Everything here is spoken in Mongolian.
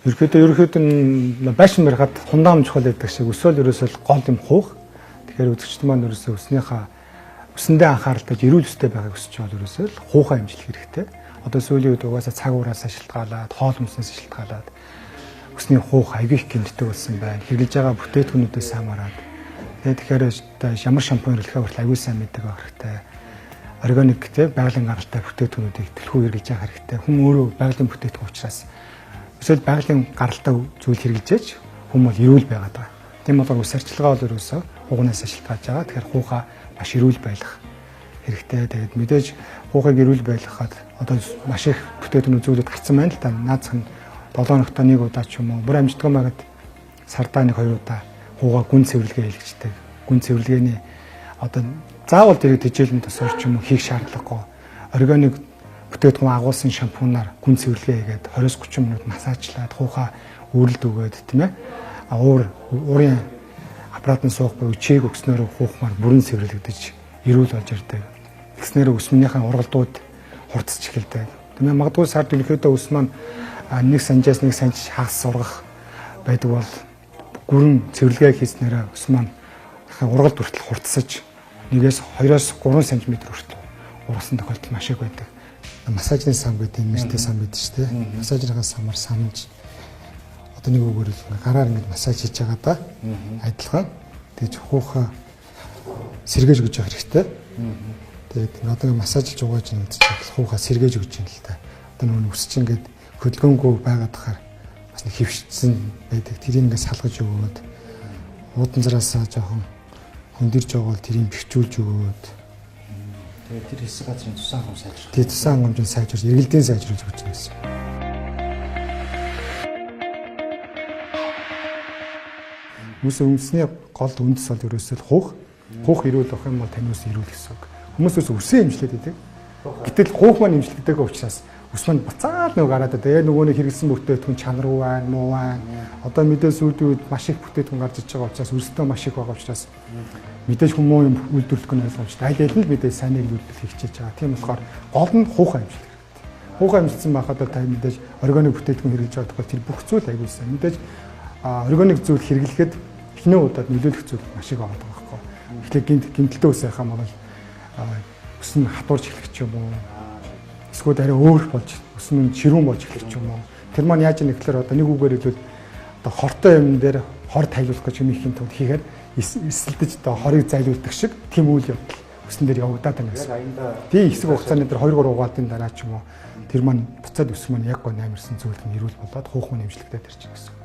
Ерөөхдөө нь байшин барихад хундаам чухал байдаг шиг өсөөл ерөөсөө гол юм хуух. Тэгэхээр үзэгчд маань ерөөсөө өсөндөө анхааралтай эрүүл өстэй байгааг өсөж байгаа ерөөсөө л хуухаа хэмжлэх хэрэгтэй. Одоо сүүлийн үед угаасаа цаг ураас шилтгаалаад, хоол хүнснээс шилтгаалаад өсний хуух аягүй их гэмтдэг болсон байна. Хэрэглэж байгаа бүтээтгүүнүүдээс хамаарат. Тэгэхээр ямар шампунь хэрэглэхээ хүртэл аягүй сайн мэддэг байх хэрэгтэй. Органик те байгалийн гаралтай бүтээтгүүнүүдийг төлхөө хэрэглэж явах хэрэгтэй. Хүн өөрөө байгалийн бүтээтгүүн учраас эсвэл байгалийн гаралтай зүйл хэрэглэжээч хүн бол эрүүл байгаад байгаа. Тийм бол ус арчилгаа бол ерөөсөө хугнаас шилтгааж байгаа. Тэгэхээр хуухаа маш эрүүл байх хэрэгтэй. Тэгээд мэдээж хуухыг эрүүл байлгахад одоо маш их бүтээтгүүн зүйлүүд гарсан байна л та. Наацх нь 7 хоногт нэг удаа ч юм уу бүр амжтган байгаад сардаа нэг 2 удаа хуугаа гүн цэвэрлэгээ хийлгэжтэй. Гүн цэвэрлэгээний одоо заавал дэрэг тэжээлэн тосоор ч юм уу хийх шаардлагагүй. Органик бүтээтгүүн агуулсан шампунаар гүн цэвэрлэгээ хийгээд 20-30 минут массажлаад хуухаа үрэлд өгөөд тийм ээ. Уурын аппаратны суух буюу чийг өгснөөр хуухмаар бүрэн цэвэрлэгдэж эрүүл болж ирдэг. Тэгснээр өсмөнийхэн ургалдууд хурцж эхэлдэг. Тийм ээ. Магадгүй сард ерөнхийдөө өс маань нэг санжаас нэг санж хагас сургах байдаг бол гүрэн цэвэрлэгээ хийснээр өс маань ургалд хүртэл хурцсаж 1-2-3 см хүртэл ургасан тохиолдол маш их байдаг. Массажны сан гэдэг юм нэртэй сан байдаг шүү дээ. Массажныхаа самар самж одоо нэг үгээр гараар ингэ массаж хийж байгаа да. Адилхан. Тэгж хуухаа сэргээж өгч явах хэрэгтэй. Тэгээд одоо массажлж угааж байгаа хуухаа сэргээж өгч юм л та. Одоо нөгөө өсч ингээд хөдөлгөөнгүй байгаад тахаар бас нэг хөвшсөн байдаг. Тэрийг ингээд салгаж өгөөд уудан зараасаа жоохон хөндөрж байгаа бол тэрийг бэхжүүлж өгөөд тэгээд тэр хэсэг газрын тусан хам сайжруулах. Тэгээд тусан хамжийг сайжруулж, эргэлдээ сайжруулж өгч байсан. Үсний гол үндэс бол ерөөсөө хух. Хух эрүүл авах юм бол таны ус эрүүл гэсэн үг. Хүмүүс үсээ имжлээд байдаг. Гэтэл хух маань имжлэгдэг учраас ус маань буцаад нөгөө гараад байгаа. Нөгөө нэг хэрэглэсэн бүтээтгүн чанаргүй байна, муу байна. Одоо мэдээж сүүлийн үед маш их бүтээтгүн гарч иж байгаа учраас өрсөлдөө маш их байгаа учраас мэдээж хүмүүс юм үйлдвэрлэх нь ойлгомжтой. Аль аль нь мэдээж сайныг үйлдвэрлэх хичээж байгаа. Тийм болохоор гол нь хуухаа имжлэх хэрэгтэй. Хуухаа имжлсэн байхад та мэдээж органик бүтээтгүн хэрэглэж байгаа тохиол тэр бүх зүйл аягүй сайн. Мэдээж органик зүйл хэрэглэхэд эхний удаад нөлөөлөх зүйл маш их байгаа байхгүй. Тэгэхээр гэмтэлтэй ус яхаа маань ус нь хатуурч эхлэх ч юм уу. Эсвэл арай өөр болж ус нь ширүүн болж эхлэх ч юм уу. Тэр маань яаж нэг гэхээр одоо нэг үгээр хэлбэл одоо хортой юм дээр хор тайлуулах гэж юм ихийн тулд хийхээр эсэлдэж одоо хорыг зайлуулдаг шиг тийм үйл явдал өсөн дээр явагдаад байна гэсэн. Тийм хэсэг хугацааны дээр 2-3 угаалтын дараа ч юм уу тэр маань буцаад өс маань яг гоо наймарсан зүйл нь эрүүл болоод хуухмын эмчилгээтэй тарчих гэсэн.